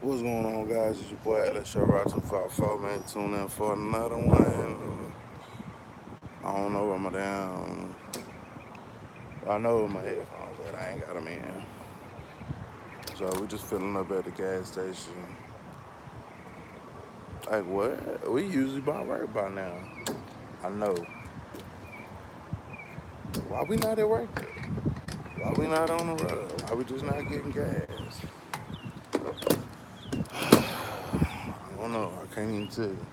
What's going on, guys? It's your boy Atlas Show Rock 254, man. Tune in for another one. I don't know where my damn. I know where my headphones at. I ain't got them in. So we just filling up at the gas station. Like, what? We usually about right by now. I know. Why we not at work? Why we not on the road? Why we just not getting gas? I don't know. I can't even tell you.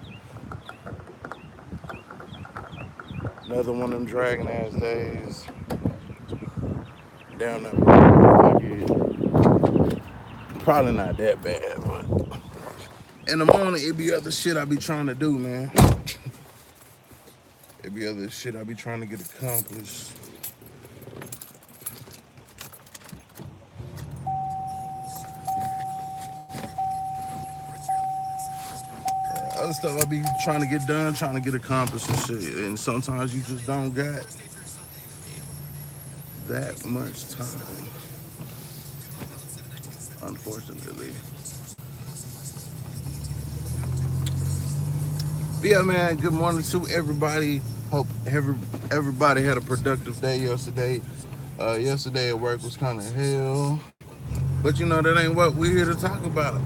Another one of them dragging ass days down that road. Probably not that bad, but in the morning, it be other shit I be trying to do, man. It be other shit I be trying to get accomplished. Other stuff I be trying to get done, trying to get accomplished and shit. And sometimes you just don't got that much time, unfortunately. But yeah, man, good morning to everybody. Hope everybody had a productive day yesterday. Yesterday at work was kind of hell. But you know, that ain't what we're here to talk about.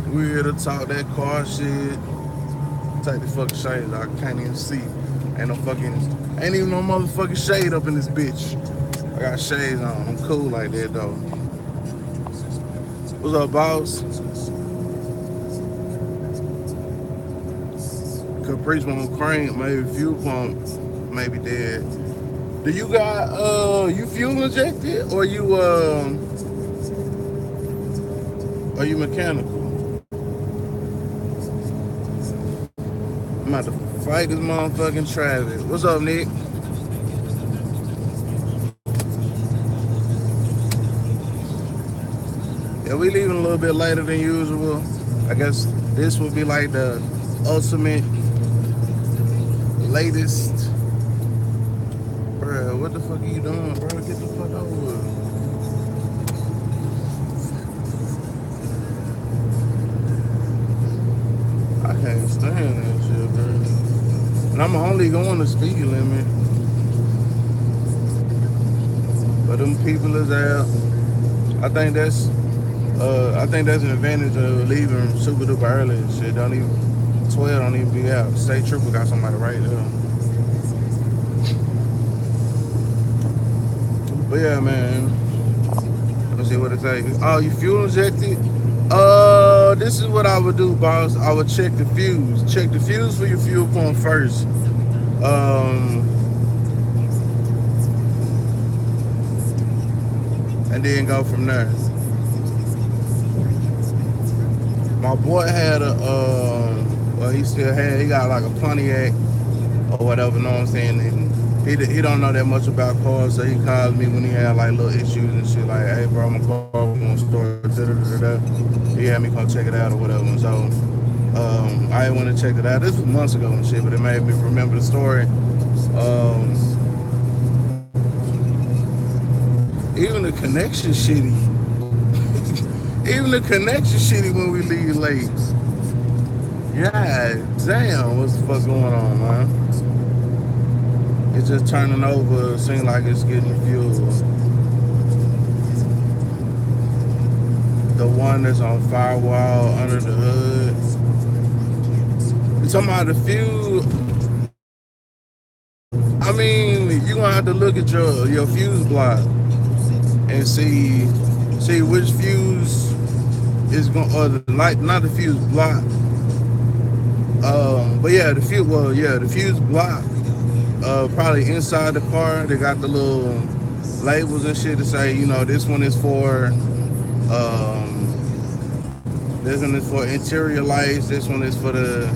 We're here to talk that car shit. Take the fucking shades. I can't even see. Ain't even no motherfucking shade up in this bitch. I got shades on. I'm cool like that though. What's up, boss? Caprice won't crank. Maybe fuel pump. Maybe dead. Do you got you fuel injected or are you mechanical? I'm about to fight this motherfucking traffic. What's up, Nick? Yeah, we leaving a little bit later than usual. I guess this will be like the ultimate latest. Bruh, what the fuck are you doing, bro? Get the fuck over. I can't stand that shit, bro. And I'm only going the speed limit, but them people is out. I think that's I think that's an advantage of leaving super duper early and shit. Don't even 12 don't even be out. State Trooper got somebody right there. But yeah, man. Let's see what it say. Oh, you fuel injected? This is what I would do, boss. I would check the fuse. Check the fuse for your fuel pump first. Um, and then go from there. My boy had well, he got like a Pontiac or whatever, know what I'm saying? And he don't know that much about cars, so he called me when he had like little issues and shit, like, hey, bro, my car won't start, da da da da. He had me come check it out or whatever. And so I went to check it out. This was months ago and shit, but it made me remember the story. Even the connection shitty. Even the connection shitty when we leave late. Yeah, damn, what's the fuck going on, man? It's just turning over. Seems like it's getting fuel. The one that's on firewall under the hood. You talking about the fuel? I mean, you gonna have to look at your fuse block and see which fuse is going, or the light, not the fuse block. But yeah, the fuse block. Probably inside the car, they got the little labels and shit to say, you know, this one is for this one is for interior lights. This one is for the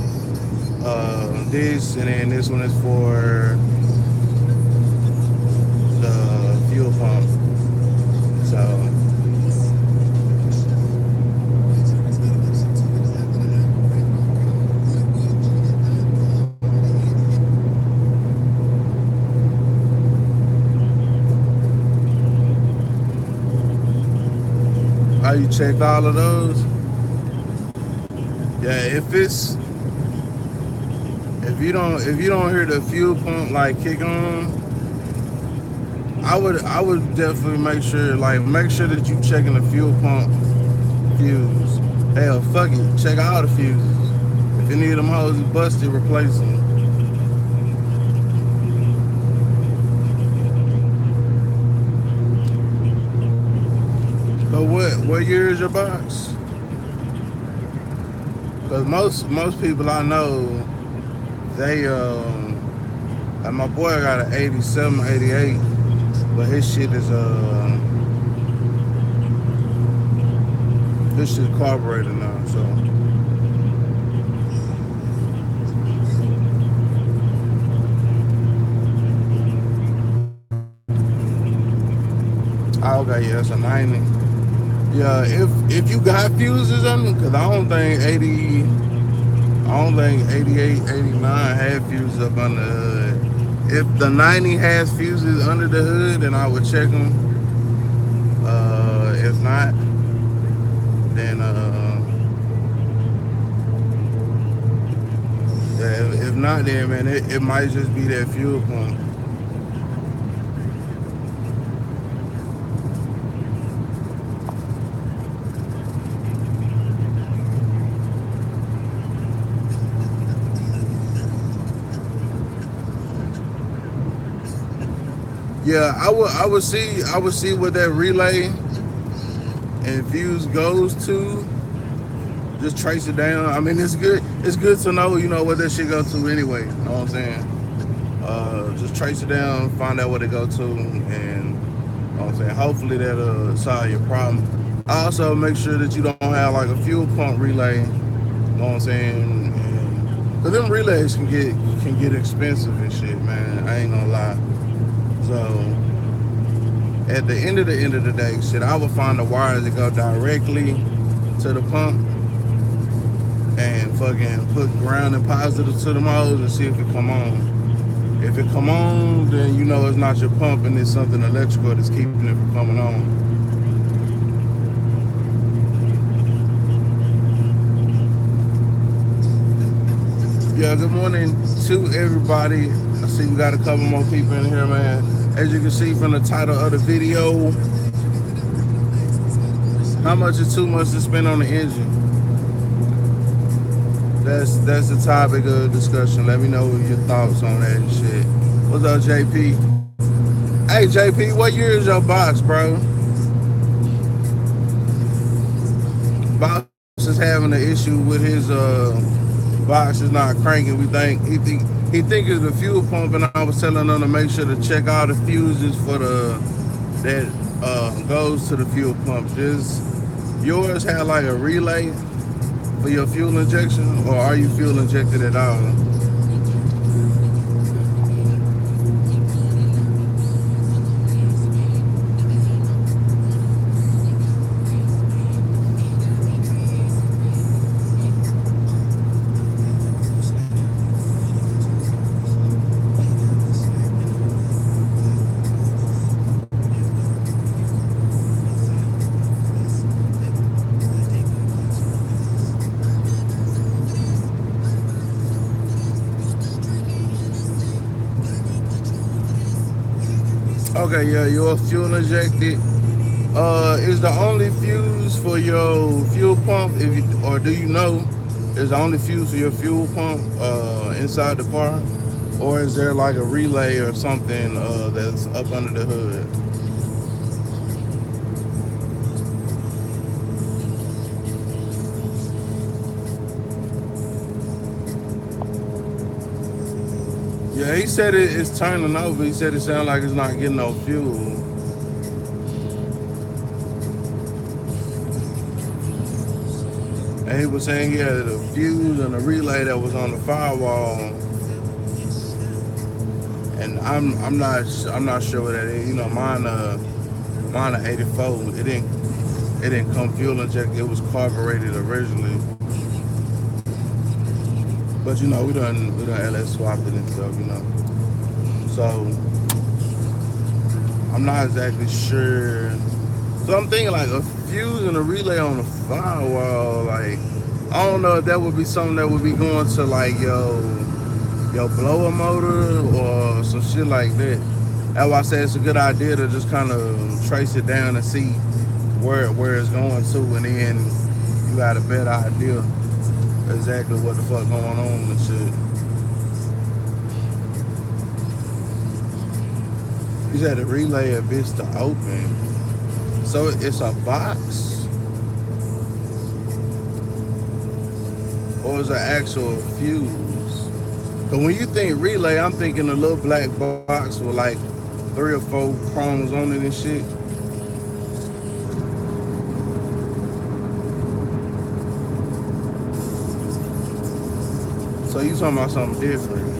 this, and then this one is for the fuel pump. So you checked all of those? Yeah, if you don't hear the fuel pump like kick on, I would definitely make sure that you checking the fuel pump fuse. Hell, fuck it, check all the fuses. If any of them hoses busted, replace them. But what year is your box? Cause most people I know, they like my boy got an 87, 88, but his shit carbureted now, so. Oh, okay, yeah, it's a 90. Yeah, if you got fuses on them, cause I don't think 88, 89 had fuses up under the hood. If the 90 has fuses under the hood, then I would check them. If not, then yeah, if not, then man, it might just be that fuel pump. Yeah, I would see what that relay and fuse goes to. Just trace it down. I mean, it's good to know, what that shit go to anyway. You know what I'm saying? Just trace it down, find out what it go to, and you know what I'm saying. Hopefully that'll solve your problem. Also, make sure that you don't have like a fuel pump relay. You know what I'm saying? Cause them relays can get expensive and shit, man. I ain't gonna lie. So at the end of the day, shit, I would find the wires that go directly to the pump and fucking put ground and positive to the hose and see if it come on. If it come on, then you know it's not your pump and it's something electrical that's keeping it from coming on. Yeah, good morning to everybody. I see we got a couple more people in here, man. As you can see from the title of the video, how much is too much to spend on the engine? That's the topic of discussion. Let me know your thoughts on that and shit. What's up, JP? Hey, JP, what year is your box, bro? Box is having an issue with his box is not cranking. He think it's the fuel pump, and I was telling him to make sure to check all the fuses for that goes to the fuel pump. Does yours have like a relay for your fuel injection, or are you fuel injected at all? Okay, yeah, you're fuel injected. Is the only fuse for your fuel pump, or do you know, is the only fuse for your fuel pump inside the car, or is there like a relay or something that's up under the hood? Yeah, he said it's turning over. He said it sounds like it's not getting no fuel. And he was saying he had a fuse and a relay that was on the firewall. And I'm not sure what that is. Mine 84. It didn't come fuel injected. It was carbureted originally. But we done LS swapped it and stuff, So I'm not exactly sure. So I'm thinking like a fuse and a relay on the firewall. Like I don't know if that would be something that would be going to like your blower motor or some shit like that. That's why I say it's a good idea to just kind of trace it down and see where it's going to, and then you got a better idea exactly what the fuck going on and shit. You said to relay a bitch to open, so it's a box or is an actual fuse? But when you think relay, I'm thinking a little black box with like 3 or 4 prongs on it and shit. So you talking about something different?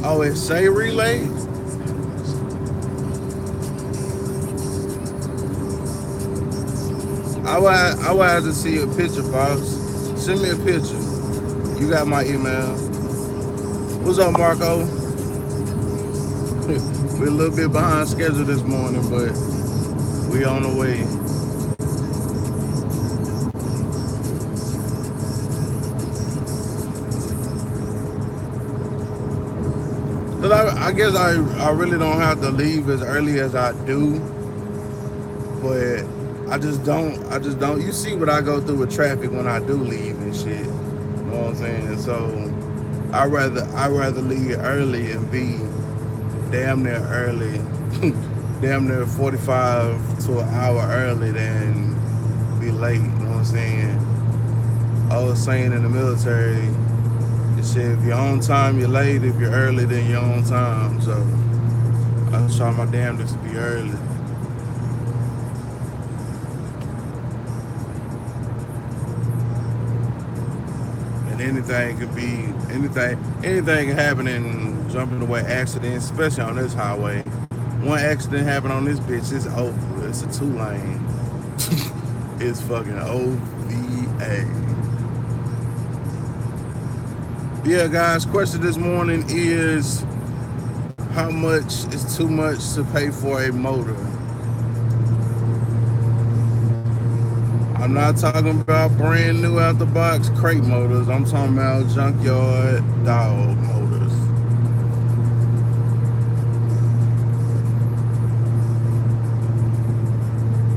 Oh, it say relay? I would have to see a picture, boss. Send me a picture. You got my email. What's up, Marco? We're a little bit behind schedule this morning, but we on the way. But I guess I really don't have to leave as early as I do, but I just don't. You see what I go through with traffic when I do leave and shit. You know what I'm saying? So I rather leave early and be damn near early, damn near 45 to an hour early than be late. You know what I'm saying? I was saying in the military, it said if you're on time, you're late. If you're early, then you're on time. So I try my damnedest to be early. Anything could be anything can happen in jumping away accidents, especially on this highway. One accident happened on this bitch, it's over. It's a 2-lane. It's fucking OVA. Yeah, guys, question this morning is how much is too much to pay for a motor? I'm not talking about brand new out the box crate motors. I'm talking about junkyard dog motors.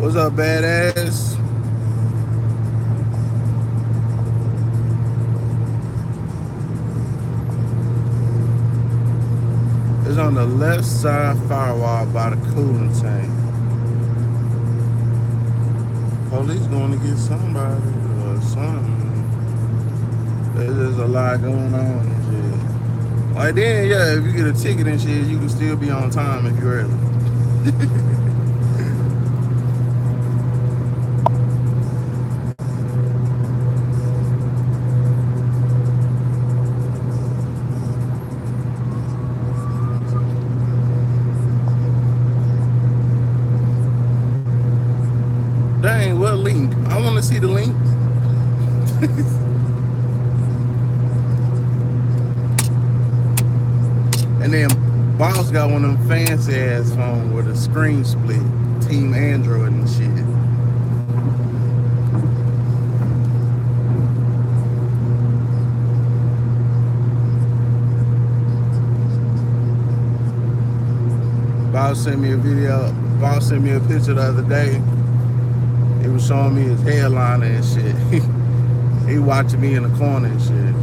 What's up, badass? It's on the left side firewall by the cooling tank. Police going to get somebody or something. There's just a lot going on and shit. Like then, yeah, if you get a ticket and shit, you can still be on time if you're early. Dang, what link? I want to see the link. And then Boss got one of them fancy ass phones with a screen split, Team Android and shit. Boss sent me a video. Boss sent me a picture the other day. He was showing me his hairline and shit. He watching me in the corner and shit.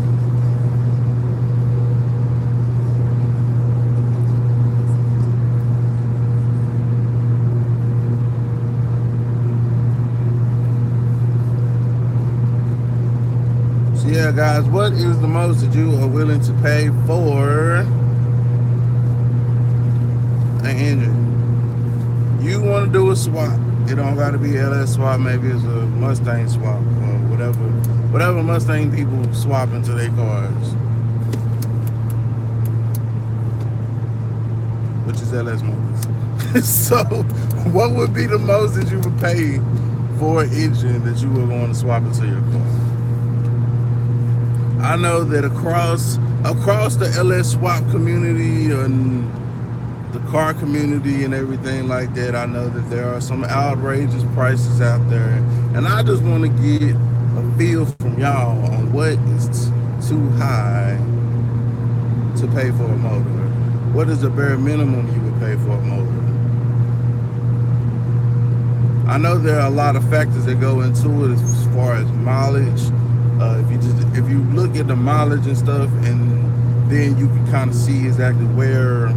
So yeah, yeah, guys, what is the most that you are willing to pay for an engine? You want to do a swap. It don't got to be LS swap. Maybe it's a Mustang swap or whatever Mustang people swap into their cars, which is LS Motors. So, what would be the most that you would pay for an engine that you would want to swap into your car? I know that across the LS swap community and the car community and everything like that, I know that there are some outrageous prices out there, and I just want to get a feel from y'all on what is too high to pay for a motor. What is the bare minimum you would pay for a motor? I know there are a lot of factors that go into it as far as mileage. If you look at the mileage and stuff, and then you can kind of see exactly where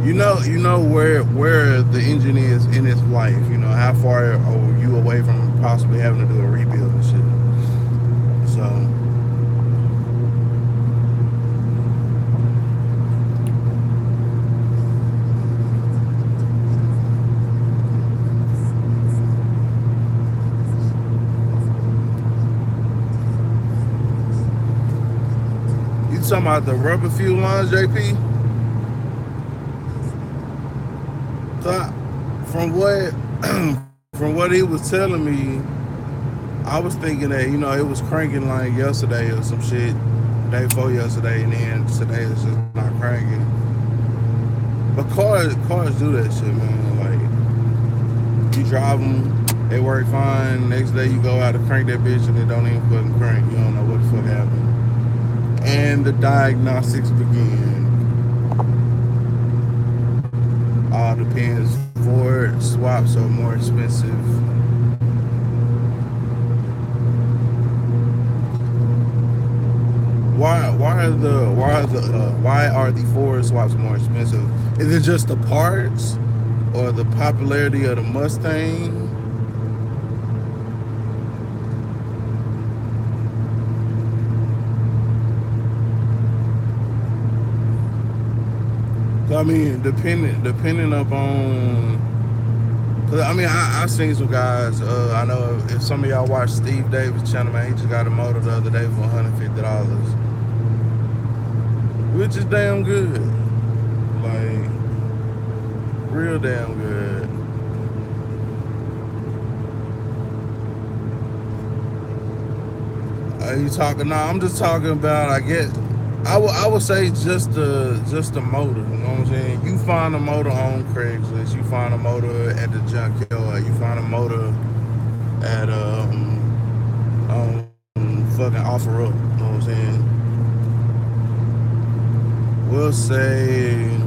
you know where the engine is in its life. You know how far are you away from possibly having to do a rebuild and shit. So. Talking about the rubber fuel lines, JP? So from what he was telling me, I was thinking that it was cranking like yesterday or some shit, day before yesterday, and then today it's just not cranking. But cars do that shit, man. Like you drive them, they work fine. Next day you go out and crank that bitch and it don't even fucking crank. You don't know what the fuck happened. And the diagnostics begin. All depends. Ford swaps are more expensive. Why are the Ford swaps more expensive? Is it just the parts or the popularity of the Mustang? I mean, depending upon, cause I mean, I seen some guys. I know if some of y'all watch Steve Davis' channel, man, he just got a motor the other day for $150, which is damn good, like real damn good. Are you talking? No, I'm just talking about. I would say just the motor. You know what I'm saying? You find a motor on Craigslist. You find a motor at the junkyard. You find a motor at fucking OfferUp. You know what I'm saying?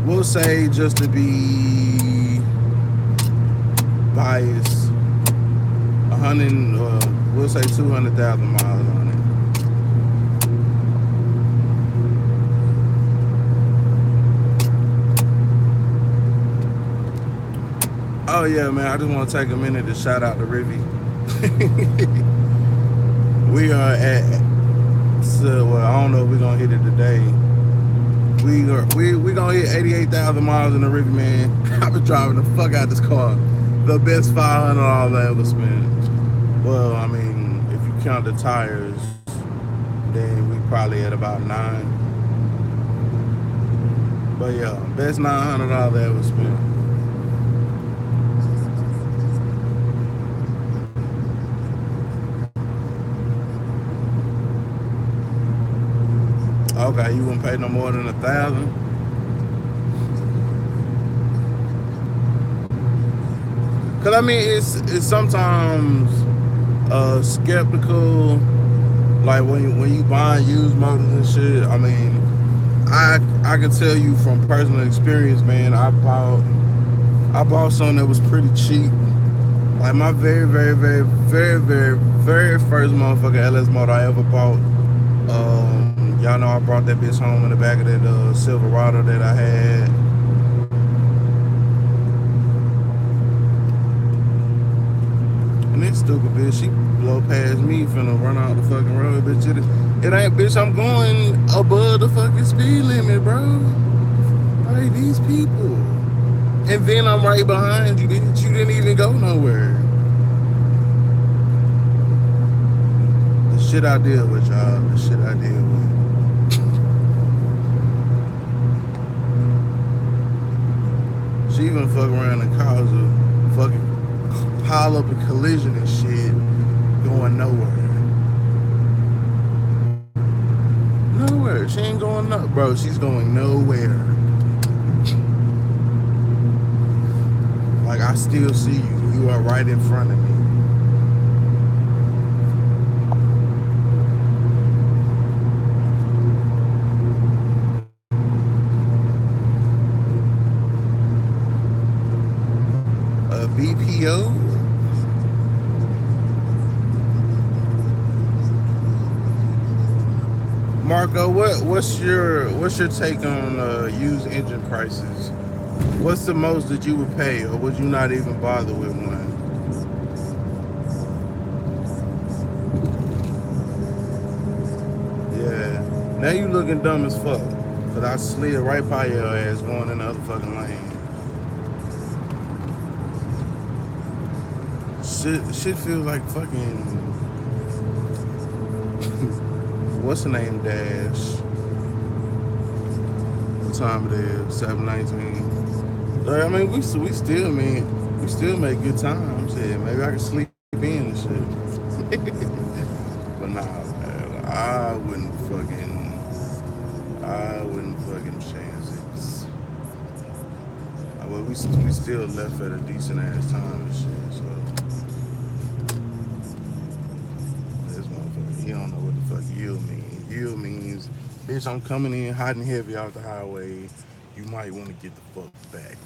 We'll say just to be biased, 100. We'll say 200,000 miles on it. Oh yeah, man, I just want to take a minute to shout out to Rivy. We are at, well, I don't know if we're going to hit it today. We going to hit 88,000 miles in the Rivy, man. I've been driving the fuck out this car. The best $500 I ever spent. Well, I mean, if you count the tires, then we probably at about 9. But yeah, best $900 I ever spent. Okay, you wouldn't pay no more than 1,000. Cause I mean, it's sometimes skeptical, like when you buy used motors and shit. I mean, I can tell you from personal experience, man. I bought something that was pretty cheap. Like my very first motherfucking LS motor I ever bought. Y'all know I brought that bitch home in the back of that Silverado that I had. And this stupid bitch, she blow past me, finna run out the fucking road, bitch. It ain't, bitch, I'm going above the fucking speed limit, bro. Like, these people. And then I'm right behind you, bitch. You didn't even go nowhere. The shit I deal with, y'all. The shit I deal with. She even fuck around and cause a fucking pile up a collision and shit, going nowhere. Nowhere. She ain't going up, bro. She's going nowhere. Like, I still see you. You are right in front of me. A BPO? Marco, what's your take on used engine prices? What's the most that you would pay, or would you not even bother with one? Yeah. Now you looking dumb as fuck. Cause I slid right by your ass going in the other fucking lane. Shit feels like fucking what's the name, Dash? What time it is? 7:19. I mean, we still make good times. Yeah, maybe I can sleep in and shit. But nah, man, I wouldn't fucking chance it. Well, we still left at a decent ass time and shit. So this motherfucker, he don't know what the fuck yield means. Yield means, bitch, I'm coming in hot and heavy off the highway. You might want to get the fuck back.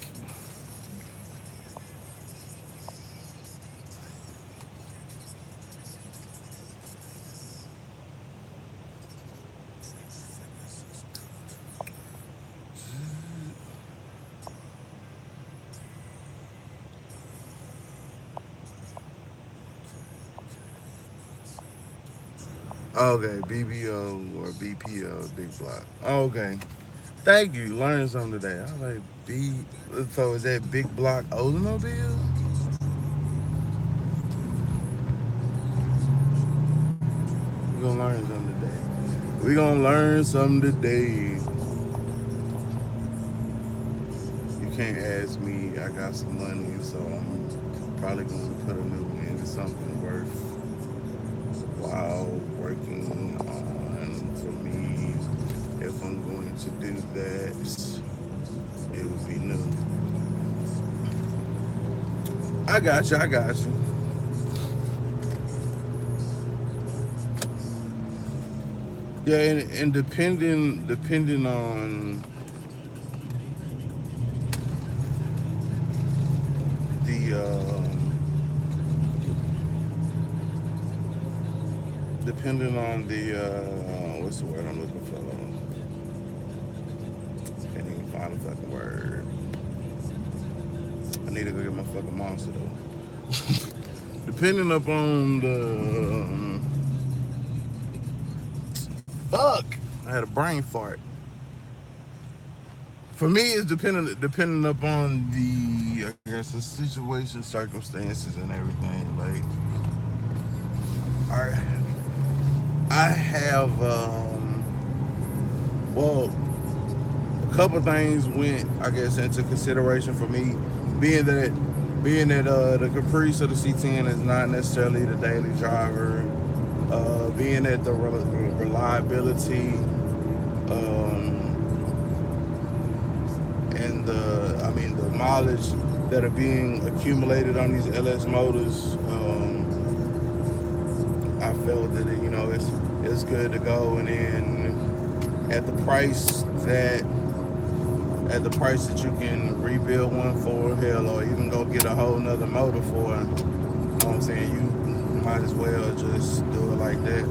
Okay, BBO or BPO, big block. Okay, thank you. Learned something today. I was like, so is that big block Oldsmobile? We gonna learn something today. We gonna learn something today. You can't ask me. I got some money, so I'm probably gonna put a new one into something worthwhile working on for me. If I'm going to do that, it would be new. I got you. I got you. Yeah, and depending on the what's the word I'm looking for? Can't even find a fucking word. I need to go get my fucking monster though. Depending upon the fuck, I had a brain fart. For me, it's depending upon the, I guess, the situation, circumstances, and everything. Like, I I have well, a couple things went, I guess, into consideration for me, being that the Caprice of the C10 is not necessarily the daily driver, being that the reliability, and the mileage that are being accumulated on these LS motors, I felt that it's good to go, and then at the price that you can rebuild one for, hell, or even go get a whole nother motor for, you know what I'm saying, you might as well just do it like that.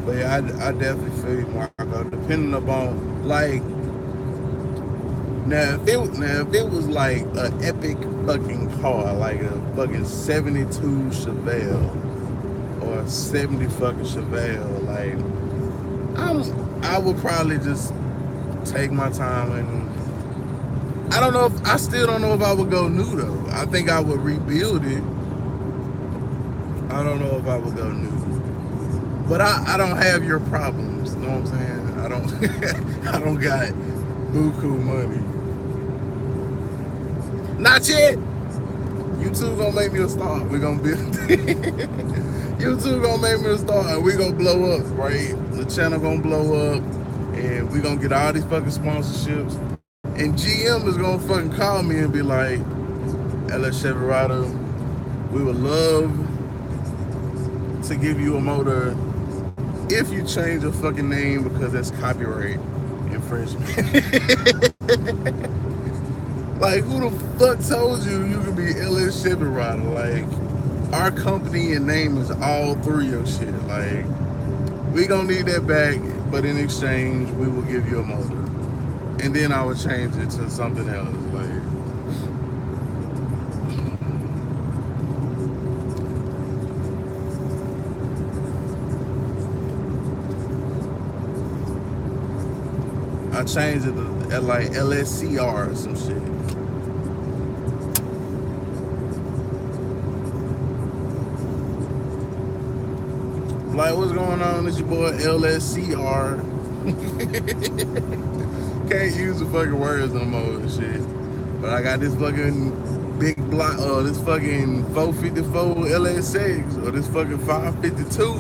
But yeah, I definitely feel you, Marco. Rocco, depending upon like now if it was like an epic fucking car, like a fucking 72 Chevelle or a 70 fucking Chevelle, like I would probably just take my time and I still don't know if I would go new though. I think I would rebuild it. I don't know if I would go new. But I don't have your problems, you know what I'm saying? I don't I don't got buku money. Not yet. You two gonna make me a star. We're gonna build You two gonna make me a star and we gonna blow up, right? The channel gonna blow up and we gonna get all these fucking sponsorships. And GM is gonna fucking call me and be like, LS Cheverado, we would love to give you a motor if you change your fucking name because that's copyright infringement. Like, who the fuck told you you could be LS Cheverado? Like, our company and name is all through your shit. Like, we gonna need that back, but in exchange, we will give you a motor. And then I would change it to something else. Like, I changed it to like LSCR or some shit. Like, what's going on? It's your boy LSCR. Can't use the fucking words no more and shit. But I got this fucking big block, this fucking 454 LSX, or this fucking 552.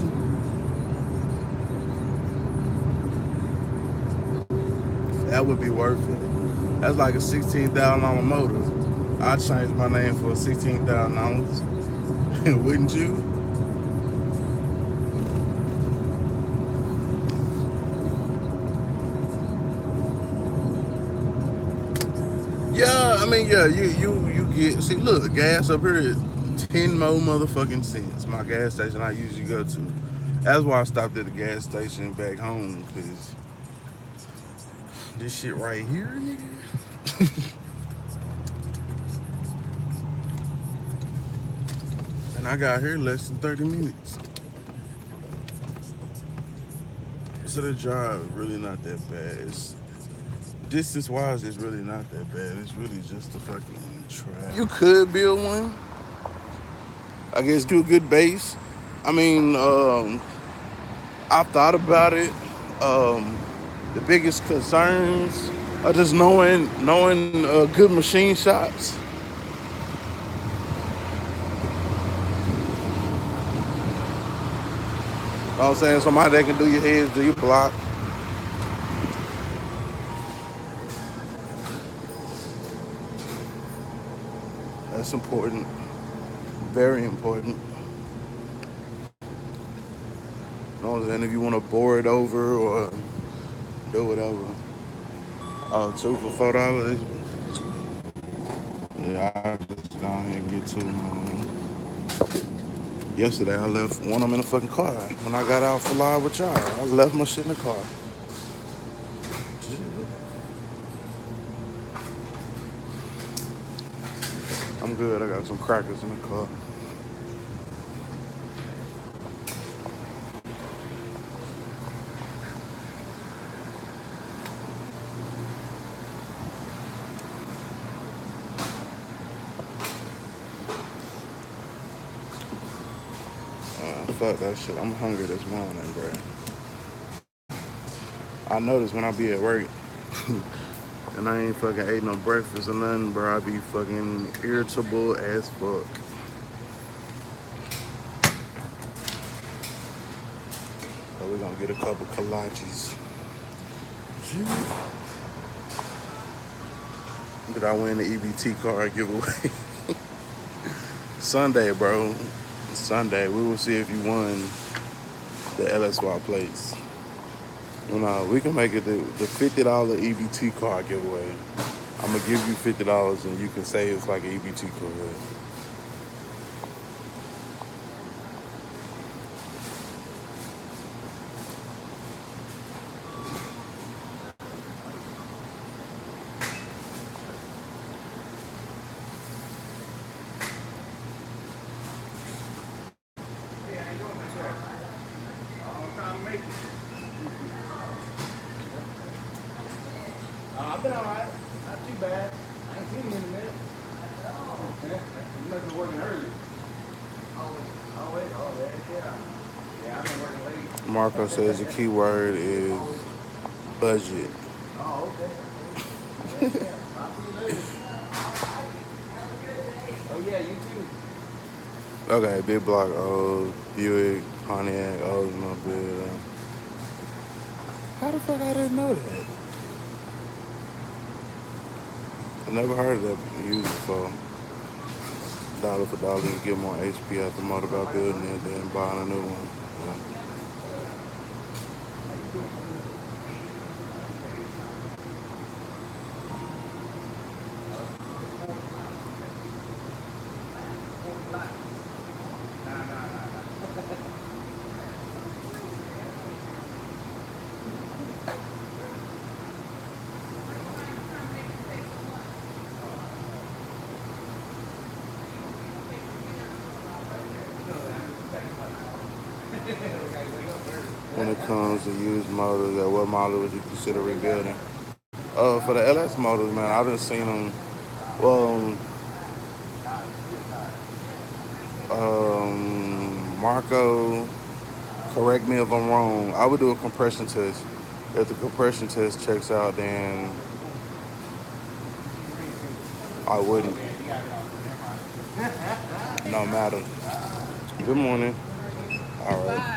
That would be worth it. That's like a $16,000 motor. I'd change my name for $16,000. Wouldn't you? Yeah, I mean, yeah, you get, see, look, gas up here is 10 more motherfucking cents. My gas station I usually go to. That's why I stopped at the gas station back home, because this shit right here, nigga. And I got here less than 30 minutes. So the drive is really not that bad. Distance-wise, it's really not that bad. It's really just the fucking track. You could build one. I guess do a good base. I mean, I've thought about it. The biggest concerns are just knowing good machine shops. You know what I'm saying? Somebody that can do your heads, do your block. That's important. Very important. You know what I'm saying? If you want to bore it over or do whatever. Oh, two for $4. Yeah, I just go ahead and get two. Yesterday I left one of them in the fucking car. When I got out for live with y'all, I left my shit in the car. I'm good. I got some crackers in the car. Fuck that shit. I'm hungry this morning, bro. I notice when I be at work and I ain't fucking ate no breakfast or nothing, bro, I be fucking irritable as fuck. So we're gonna get a couple kolaches. Did I win the EBT card giveaway? Sunday, bro. Sunday. We will see if you won the LSY plates. You know, we can make it the $50 EBT card giveaway. I'm gonna give you $50 and you can say it's like an EBT card. Marco says the key word is budget. Okay, big block, old Buick, Pontiac, Oldsmobile. How the fuck I didn't know that? I never heard of that used before. Dollar for dollar, you get more HP out the motor by building it than buying a new one. When it comes to used motors, what model would you consider rebuilding? For the LS motors, man, I've been seeing them. Well, Marco, correct me if I'm wrong. I would do a compression test. If the compression test checks out, then I wouldn't. No matter. Good morning. All right.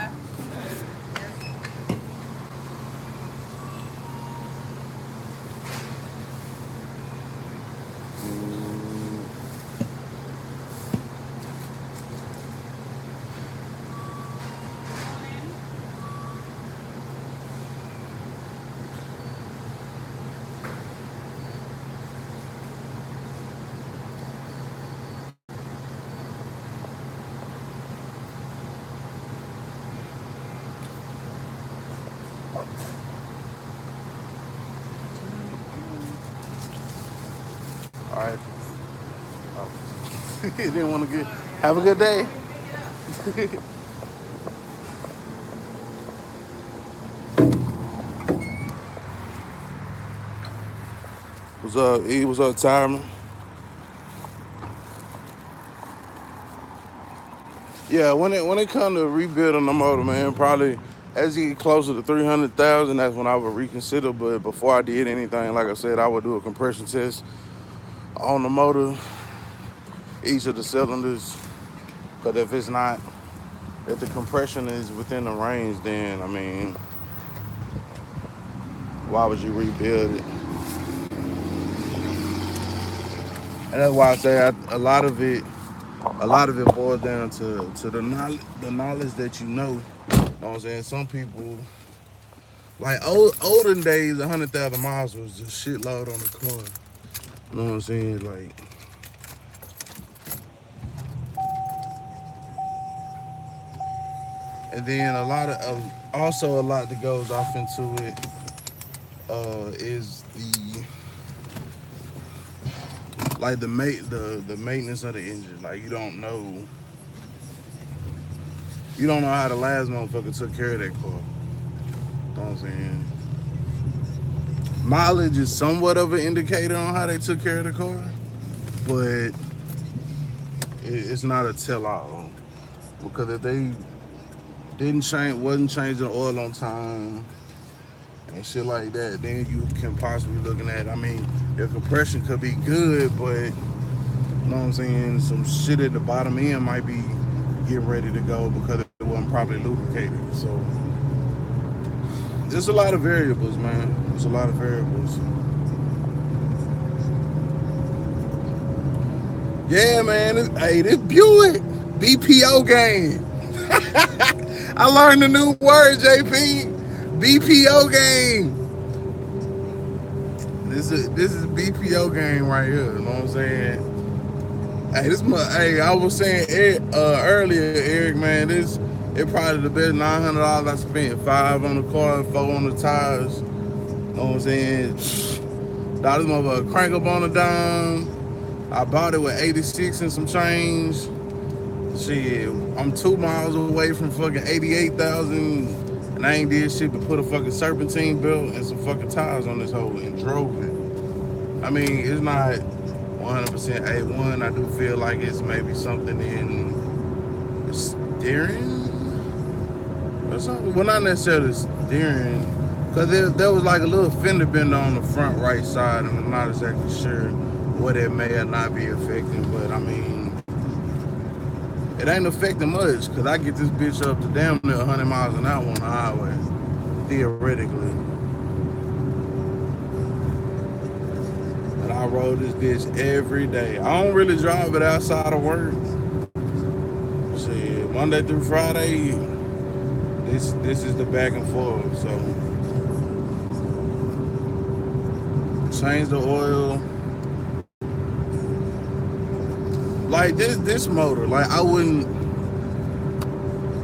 All right. Oh. You didn't want to get. Have a good day. What's up, E? What's up, Tyron? Yeah, when it comes to rebuilding the motor, man, probably as you get closer to 300,000, that's when I would reconsider. But before I did anything, like I said, I would do a compression test on the motor, each of the cylinders. Because if the compression is within the range, then I mean, why would you rebuild it? And that's why I say a lot of it boils down to the knowledge that you know. You know what I'm saying? Some people like olden days, 100,000 miles was just shitload on the car. You know what I'm saying? Like, and then also a lot that goes off into it is the maintenance of the engine. Like you don't know how the last motherfucker took care of that car. You know what I'm saying? Mileage is somewhat of an indicator on how they took care of the car, but it's not a tell-all. Because if they wasn't changing the oil on time and shit like that, then you can possibly looking at. I mean, your compression could be good, but you know what I'm saying, some shit at the bottom end might be getting ready to go because it wasn't properly lubricated. So there's a lot of variables, man. There's a lot of variables. Yeah, man. This Buick BPO game. I learned a new word, JP. BPO game. This is BPO game right here. You know what I'm saying? Hey, I was saying earlier, Eric, man, it probably the best $900 I spent. 5 on the car, 4 on the tires. You know what I'm saying? Thought this motherfucker crank up on the dime. I bought it with 86 and some change. Shit, I'm 2 miles away from fucking 88,000, and I ain't did shit but put a fucking serpentine belt and some fucking tires on this hole and drove it. I mean, it's not. 100% A1. I do feel like it's maybe something in the steering or something. Well, not necessarily steering, because there was like a little fender bender on the front right side, and I'm not exactly sure what it may or not be affecting. But I mean, it ain't affecting much, because I get this bitch up to damn near 100 miles an hour on the highway, theoretically. But I roll this bitch every day. I don't really drive it outside of work. Shit, Monday through Friday, this is the back and forth. So change the oil. Like this motor, like I wouldn't, you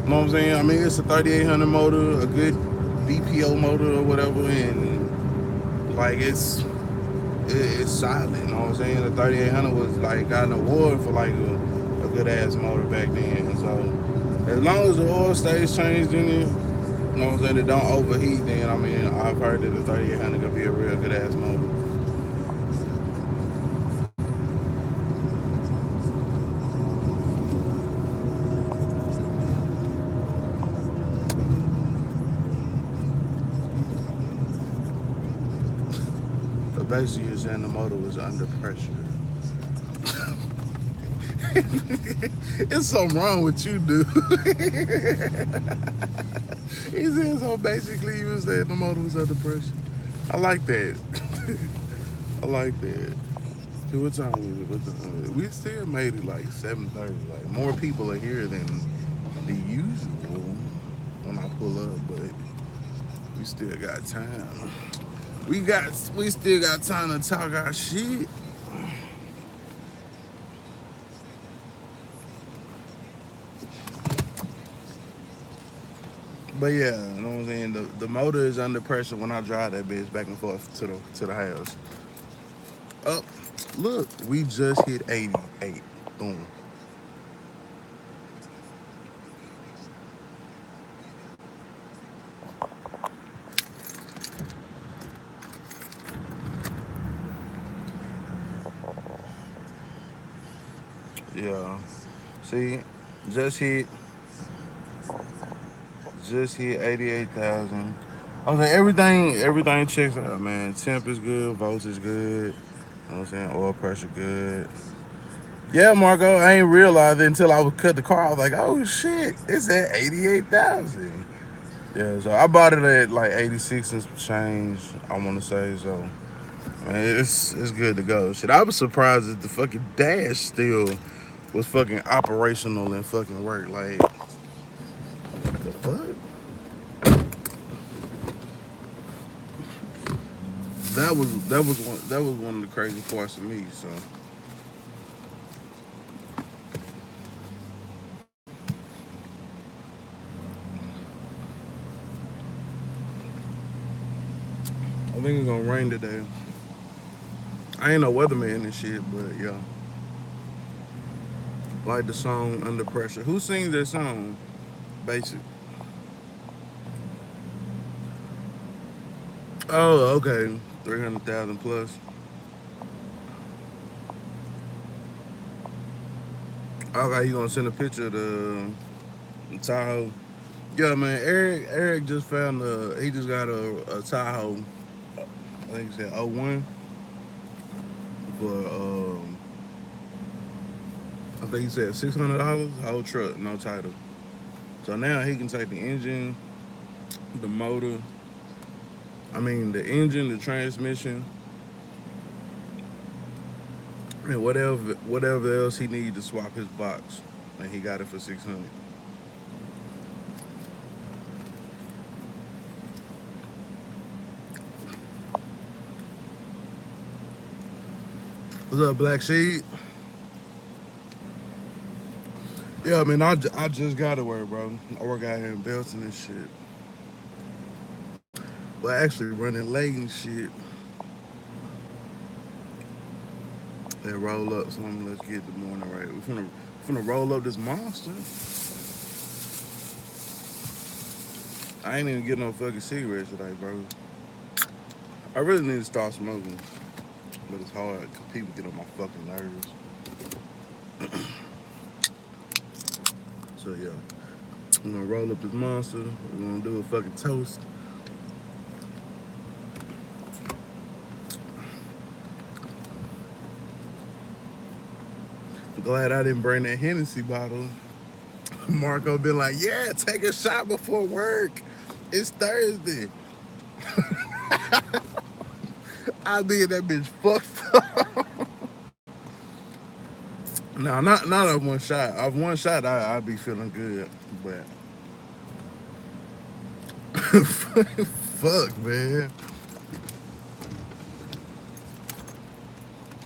know what I'm saying? I mean, it's a 3800 motor, a good BPO motor or whatever, and like it's solid. You know what I'm saying? The 3800 was like got an award for like a good ass motor back then. So as long as the oil stays changed in it, you know what I'm saying, it don't overheat. Then I mean, I've heard that the 3800 could be a real good ass motor. But basically, you're saying the motor was under pressure. It's something wrong with you, dude. He said so. Basically, you was saying the motor was under pressure. I like that. I like that. So what time was it? What time was it? We still made it like 7:30. Like more people are here than the usual when I pull up, but we still got time. We still got time to talk our shit. But yeah, you know what I'm saying? The motor is under pressure when I drive that bitch back and forth to the house. Up, look, we just hit 88. Boom. Yeah. See, just hit just hit 88,000. I was like, everything checks out, man. Temp is good, voltage good. You know what I'm saying? Oil pressure good. Yeah, Marco, I ain't realized it until I was cut the car. I was like, oh shit, it's at 88,000. Yeah, so I bought it at like 86 and some change, I wanna say, so man, it's good to go. Shit, I was surprised that the fucking dash still was fucking operational and fucking work. Like, the fuck? That was one of the crazy parts of me. So I think it's gonna rain today. I ain't no weatherman and shit, but yeah, like the song "Under Pressure." Who sings that song? Basic. Oh, okay. 300,000 plus. Okay, you gonna send a picture of the Tahoe? Yeah, man. Eric just found he just got a Tahoe. I think he said '01 for I think he said $600. Whole truck, no title. So now he can take the engine, the motor. I mean the engine, the transmission, and whatever else he needs to swap his box, and he got it for 600. What's up, Black Sheep? Yeah, man, I just got to work, bro. I work out here in Belton and shit. Well, actually running late and shit. They roll up, so let's get the morning right. We finna roll up this monster. I ain't even getting no fucking cigarettes today, bro. I really need to start smoking. but it's hard because people get on my fucking nerves. So yeah, I'm gonna roll up this monster. We're gonna do a fucking toast. I'm glad I didn't bring that Hennessy bottle. Marco been like, yeah, take a shot before work. It's Thursday. I be in that bitch fucked up. No, not of one shot. Of one shot, I be feeling good, but fuck, man.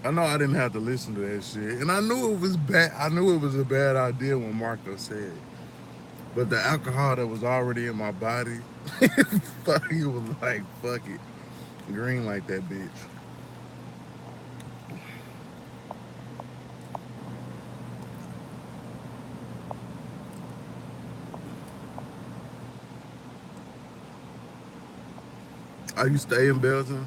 I know I didn't have to listen to that shit, and I knew it was bad. I knew it was a bad idea when Marco said it. But the alcohol that was already in my body, fuck, it was like fuck it, green like that bitch. Are you stay in Belgium?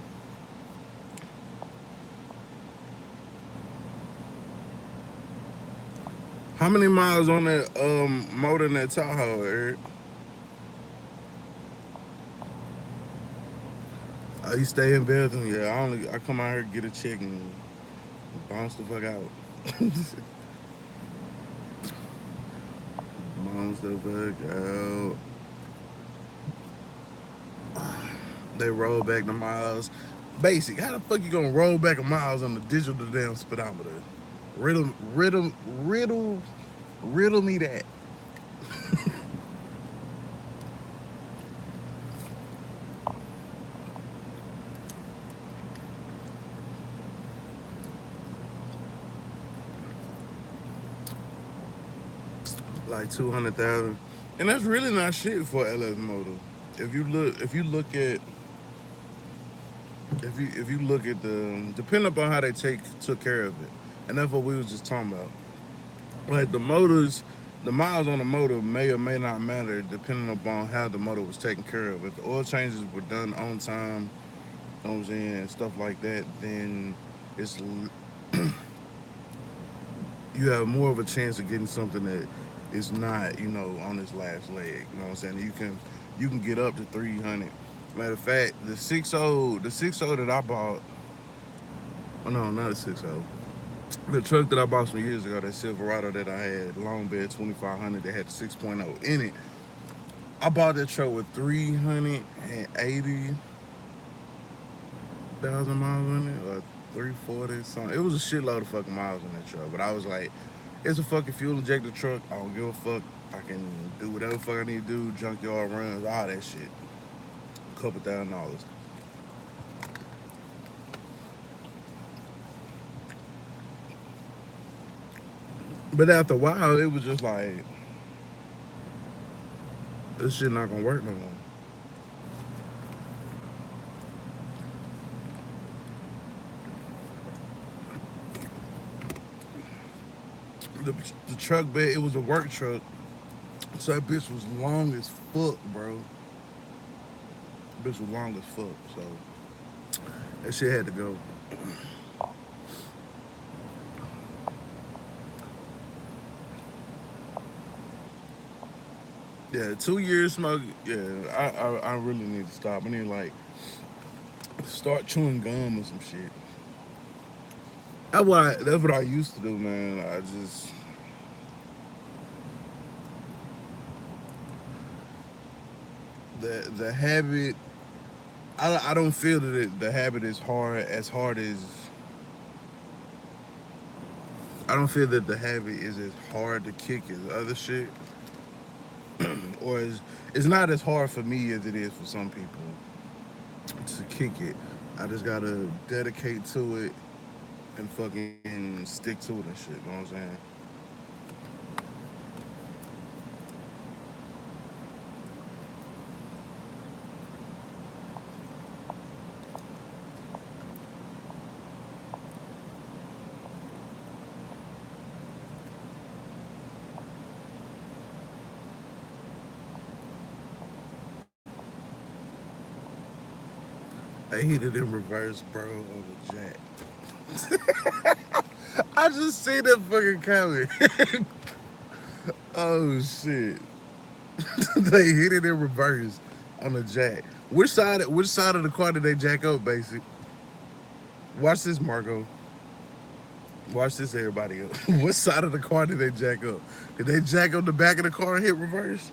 How many miles on that motor in that Tahoe, Eric? You stay in Belgium? Yeah, I come out here get a check and bounce the fuck out. Bounce the fuck out. They roll back the miles. Basic. How the fuck you gonna roll back a miles on the digital damn speedometer? Riddle, riddle, riddle, riddle me that. Like 200,000, and that's really not shit for LS Motor. If you look at, if you look at the, depending upon how they took care of it, and that's what we was just talking about. Like the motors, the miles on the motor may or may not matter depending upon how the motor was taken care of. If the oil changes were done on time, you know what I'm saying, and stuff like that, then it's you have more of a chance of getting something that is not, on its last leg. You know what I'm saying? You can get up to 300. Matter of fact, the 6.0 that I bought, oh no, not a 6.0. The truck that I bought some years ago, that Silverado that I had, long bed 2500, that had the 6.0 in it. I bought that truck with 380,000 miles on it, or 340 something. It was a shitload of fucking miles on that truck. But I was like, it's a fucking fuel injected truck. I don't give a fuck. I can do whatever the fuck I need to do, junkyard runs, all that shit. A couple $1,000. But after a while, it was just like, this shit not gonna work no more. The, the truck bed, it was a work truck. So that bitch was long as fuck, bro. Bitch was long as fuck. So that shit had to go. Yeah, 2 years smoke. Yeah, I really need to stop. I need to, like, start chewing gum or some shit. That's what I used to do, man. I just the habit. I don't feel that the habit is hard as I don't feel that the habit is as hard to kick as other shit, or it's not as hard for me as it is for some people to kick it. I just gotta dedicate to it and fucking stick to it and shit. You know what I'm saying? I hit it in reverse, bro, on the jack. I just see that fucking coming. Oh shit. They hit it in reverse on the jack. Which side of the car did they jack up, basic? Watch this, Marco. Watch this, everybody else. What side of the car did they jack up? Did they jack up the back of the car and hit reverse?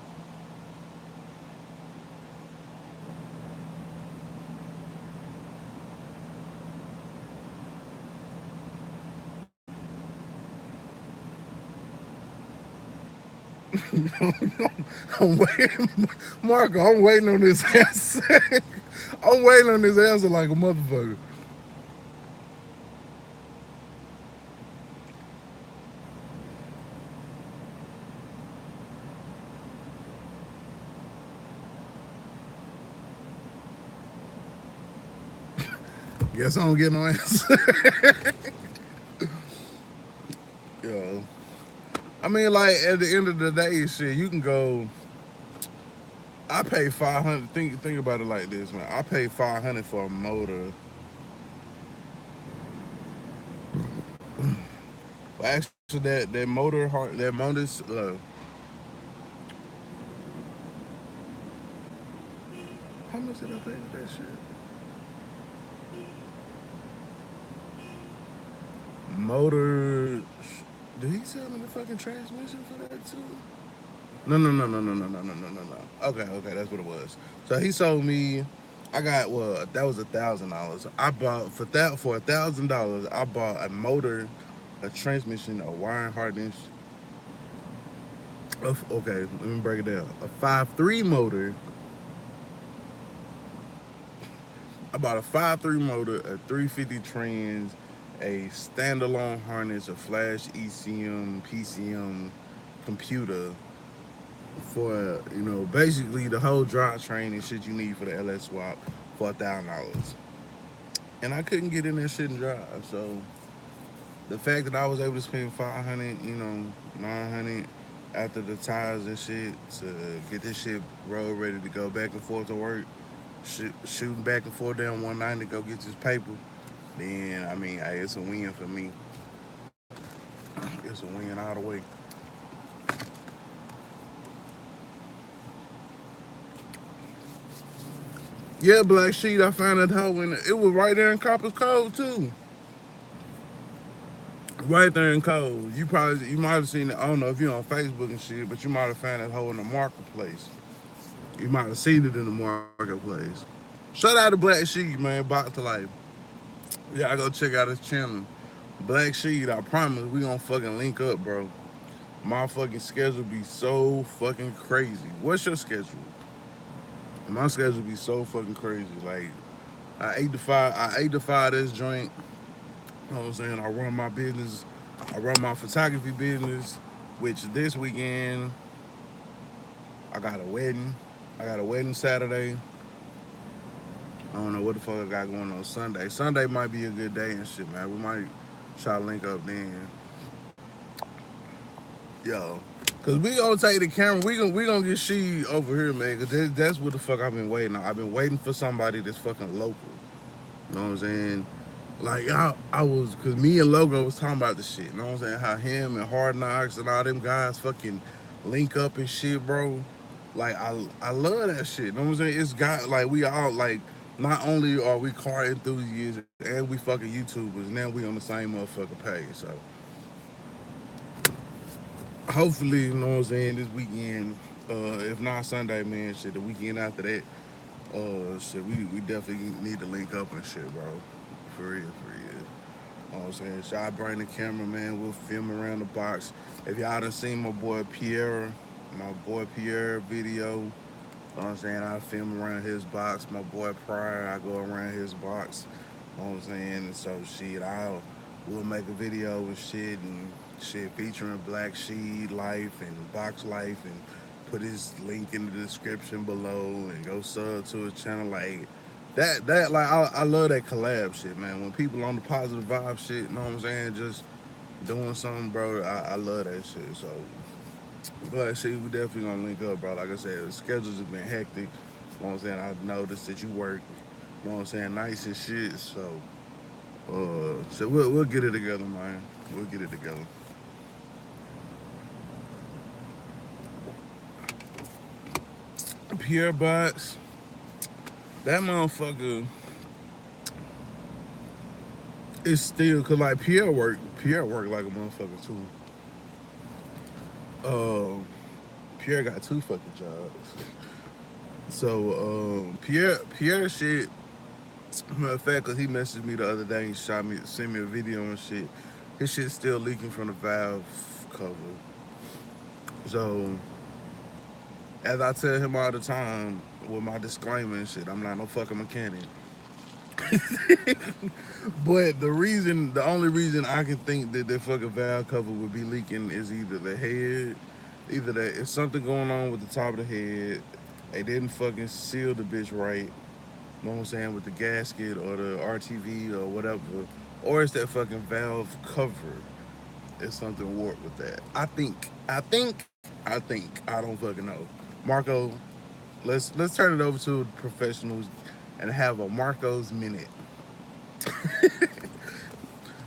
I'm waiting, Marco. I'm waiting on this answer. I'm waiting on this answer like a motherfucker. Guess I don't get no answer. Yo, I mean, like at the end of the day, shit, you can go. I pay 500. Think about it like this, man. I pay 500 for a motor. Well, actually, that motor's. How much did I pay for that shit? Motor. Did he sell me the fucking transmission for that too? No, no, no, no, no, no, no, no, no, no, no. Okay, that's what it was. So he sold me. I got that was $1,000. I bought for $1,000. I bought a motor, a transmission, a wiring harness. Okay, let me break it down. A 5.3 motor. I bought a 5.3 motor, a 350 trans, a standalone harness, a flash ECM, PCM computer for basically the whole drivetrain and shit you need for the LS swap for $1,000. And I couldn't get in that shit and drive. So the fact that I was able to spend 500, 900 after the tires and shit to get this shit road ready to go back and forth to work, shooting back and forth down 190 to go get this paper, then I mean, hey, it's a win for me. It's a win all the way. Yeah, Black Sheet, I found that hoe in it was right there in Copper's Cove too. Right there in Cove. You might have seen it. I don't know if you're on Facebook and shit, but you might have found that hoe in the marketplace. You might have seen it in the marketplace. Shout out to Black Sheet, man. Back to life. Yeah, I go check out his channel. Black Sheet, I promise we gonna fucking link up, bro. My fucking schedule be so fucking crazy. What's your schedule? My schedule be so fucking crazy. Like I 8 to 5 this joint. You know what I'm saying? I run my business. I run my photography business, which this weekend I got a wedding. I got a wedding Saturday. I don't know what the fuck I got going on Sunday. Sunday might be a good day and shit, man. We might try to link up then. Yo. Cause we gonna take the camera. We gonna get she over here, man. Cause that's what the fuck I've been waiting on. I've been waiting for somebody that's fucking local. You know what I'm saying? Like I was, cause me and Logo was talking about the shit. You know what I'm saying? How him and Hard Knocks and all them guys fucking link up and shit, bro. Like I love that shit. You know what I'm saying? It's got like we all like. Not only are we car enthusiasts and we fucking YouTubers, now we on the same motherfucking page. So hopefully, you know what I'm saying, this weekend, if not Sunday, man, shit, the weekend after that, shit, we definitely need to link up and shit, bro. For real, for real. You know what I'm saying? So I bring the camera, man. We'll film around the box. If y'all done seen my boy Pierre video, you know what I'm saying? I film around his box. My boy Pryor, I go around his box. You know what I'm saying? And so shit, we'll make a video and shit featuring Black Sheed Life and Box Life and put his link in the description below and go sub to his channel. Like that like I love that collab shit, man. When people on the positive vibe shit, you know what I'm saying, just doing something, bro. I love that shit. So but shit, we definitely gonna link up, bro. Like I said, the schedules have been hectic. You know what I'm saying? I noticed that you work, you know what I'm saying, nice and shit. So So we'll get it together, man. We'll get it together. Pierre Bots, that motherfucker is still cause like Pierre work like a motherfucker too. Um, Pierre got two fucking jobs. So Pierre shit. Matter of fact, cause he messaged me the other day, he sent me a video and shit. His shit's still leaking from the valve cover. So as I tell him all the time with my disclaimer and shit, I'm not no fucking mechanic. But the only reason I can think that the fucking valve cover would be leaking is either the head, either that if something going on with the top of the head, they didn't fucking seal the bitch right. You know what I'm saying, with the gasket or the RTV or whatever, or it's that fucking valve cover. It's something warped with that. I think. I don't fucking know. Marco, let's turn it over to professionals and have a Marco's minute.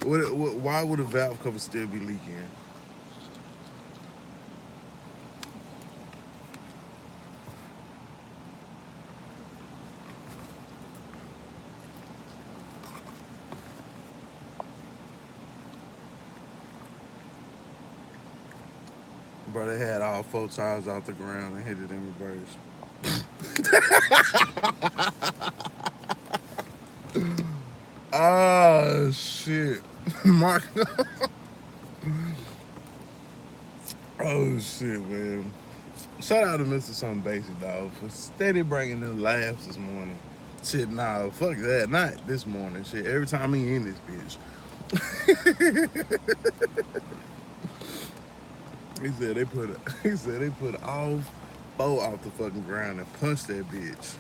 Why would a valve cover still be leaking? Bro, they had all four tires off the ground and hit it in reverse. Oh shit, Marco. Oh shit, man. Shout out to Mr. Something Basic, dog, for steady bringing them laughs this morning. Shit, nah, fuck that. Not this morning. Shit, every time he in this bitch. He said they put all four off the fucking ground and punched that bitch.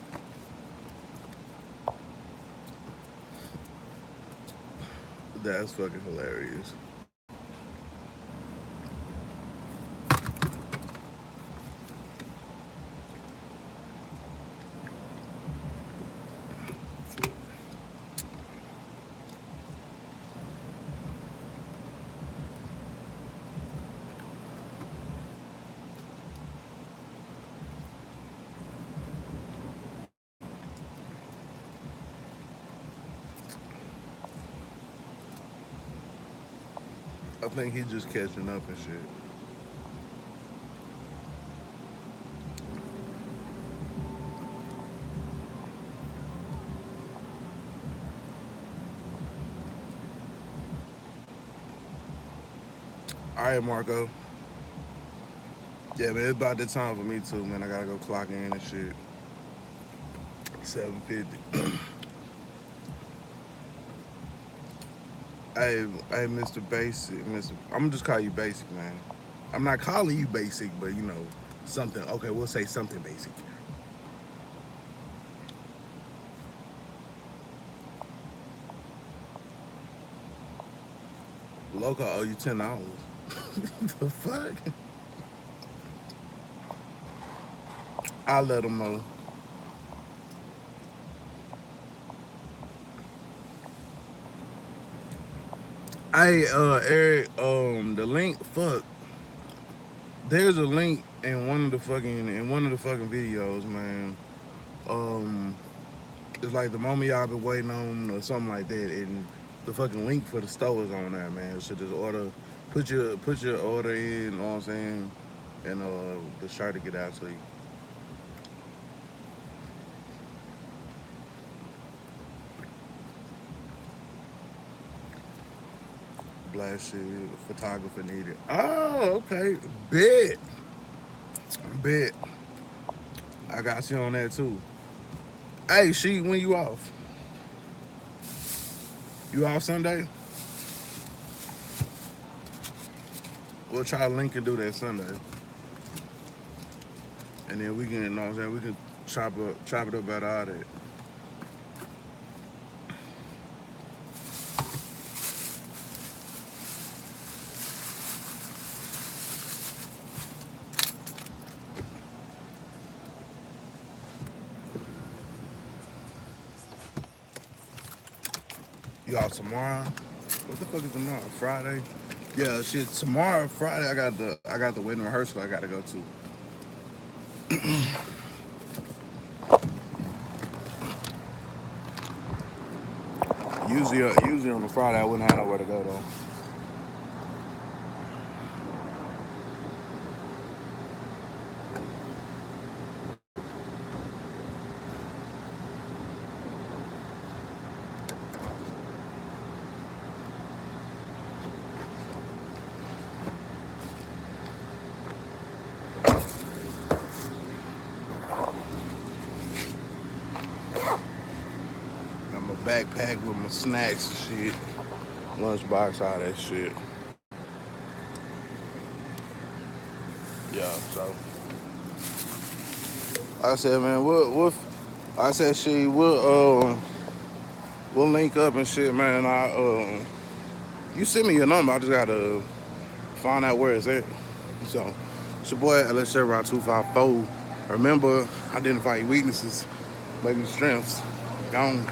That's fucking hilarious. I think he just catching up and shit. All right, Marco. Yeah, man, it's about that time for me too, man. I gotta go clock in and shit. 7:50. Hey, Mr. Basic, Mr. I'm gonna just call you Basic, man. I'm not calling you Basic, but you know, something. Okay, we'll say something basic. Local owe you $10. The fuck? I'll let them know. Hey, Eric, the link, fuck. There's a link in one of the fucking videos, man. Um, it's like the moment y'all been waiting on or something like that, and the fucking link for the store is on there, man. So just put your order in, you know what I'm saying, and the shirt to get out to you. Black shit, photographer needed. Oh, okay. Bet. Bet. I got you on that too. Hey, she, when you off? You off Sunday? We'll try to link and do that Sunday. And then we can, you know what I'm saying, we can chop it up about all that. Y'all tomorrow. What the fuck is tomorrow? Friday? Yeah, shit. Tomorrow, Friday, I got the wedding rehearsal I gotta go to. Usually on a Friday I wouldn't have nowhere to go though. Got my backpack with my snacks and shit, lunchbox, all that shit. Yeah, so I said, man, I said, shit, we'll link up and shit, man. You send me your number. I just gotta find out where it's at. So, it's your boy LS Chevron 254. Remember, identify your weaknesses, make your strengths. Gone.